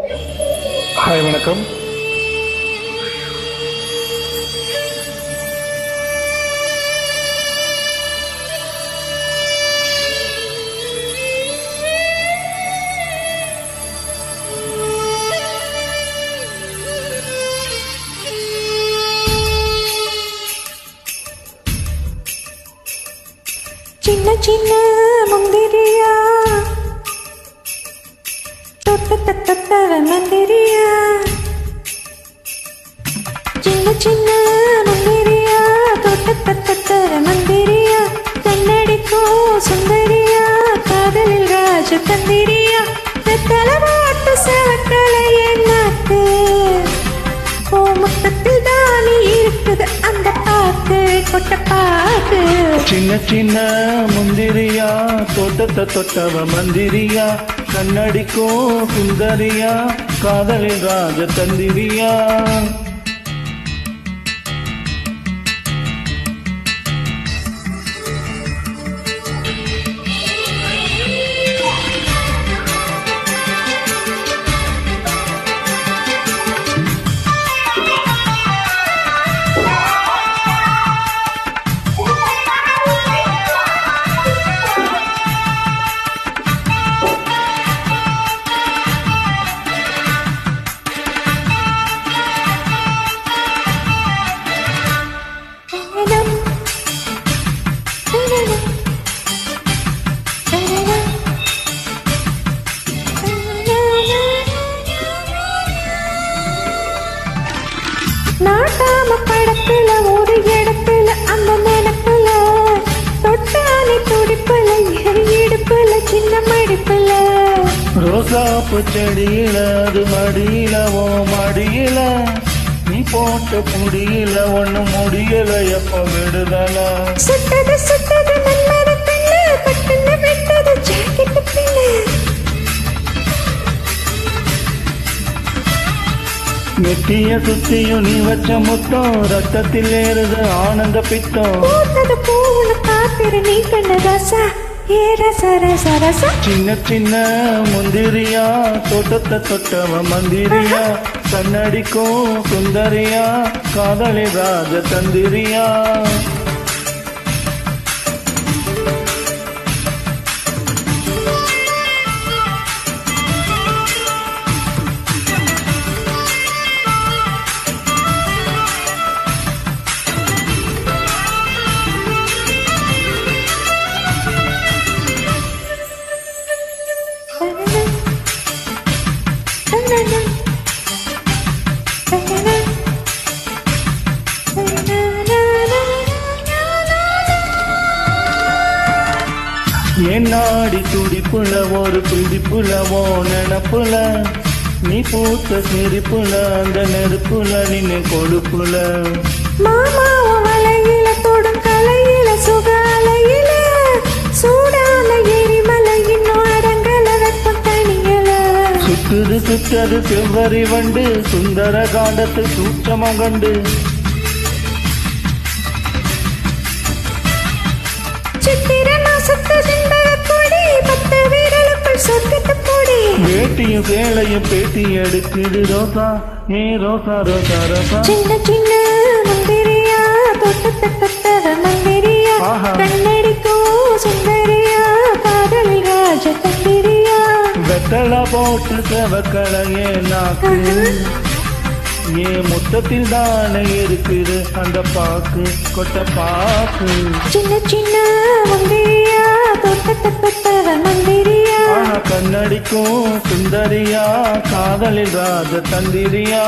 Hi வணக்கம். சின்ன சின்ன முந்திரியா தொட்டவ மந்திரியா, சின்ன சின்ன முந்திரியா தொட்டவ மந்திரியா, கண்ணடிக்கோ சுந்தரியா, காதலில் ராஜ தந்திரியா, தலவாட்டு செவக்கலையே நாக்கு, ஓ முத்தத்தில் தானே இருக்குது அந்த பாக்கு, கொட்ட பாக்கு. சின்ன சின்ன முந்திரியா தொட்டவ மந்திரியா, கண்ணடிக்கும் சுந்தரியா, காதலில் ராஜ தந்திரியா. நாட்டாம படத்துல ஒரு இடத்துல அந்த நினைப்புல தொட்டானி துடிப்புல இடுப்புல சின்ன மடிப்புல, ரோசாப்பு செடியில அது மடியில ஓ மடியில, நீ போட்ட புடியில ஒண்ணு முடியல எப்ப விடுதல, சுட்டது மன்மத பிள்ளை பட்டுன்னு விட்டது ஜாக்கெட்டு பிள்ளை, நெட்டிய சுத்தியும் நீ வச்ச முத்தம், ரத்தத்தில் ஏறுது ஆனந்த பித்தம், பூத்தது பூவுன்னு காத்திரு நீ கண்ண ரசா, ஏ ரச ரச ரசா. சின்ன சின்ன முந்திரியா தொட்டவ மந்திரியா, கண்ணடிக்கும் சுந்தரியா, காதலில் ராஜ தந்திரியா. என் நாடி துடிப்புல ஒரு துடிப்புல ஓ நினப்புல, நீ பூத்த சிரிப்புல அந்த நெருப்புல நின்னு கொடுப்புல, மாமா வலையில தொடும் கலையில சுகாலையில, சூடான எரிமலை இன்னும் அடங்கல வெப்பம் தனியல, சுத்தது செவ்வரி வண்டு சுந்தர காண்டத்து சூட்சமம் கண்டு, சித்திர மாசத்து சிந்தக கொடி பத்து வீரலுக்குள் சொர்க்கத்து பொடி, வேட்டியும் சேலையும் பேட்டி எடுக்குது ரோசா, ஏ ரோசா ரோசா ரோசா. சின்ன சின்ன முந்திரியா தொட்டவ மந்திரியா, கண்ணடிக்கோ சுந்தரியா, காதலில் ராஜ தந்திரியா, வெத்தலை போட்டு செவக்கலையே நாக்கு, ஏ முத்தத்தில் தானே இருக்குது அந்த பாக்கு, கொட்ட பாக்கு. சின்ன சின்ன முந்திரியா தொட்டவ மந்திரியா, கண்ணடிக்கும் சுந்தரியா, காதலில் ராஜ தந்திரியா.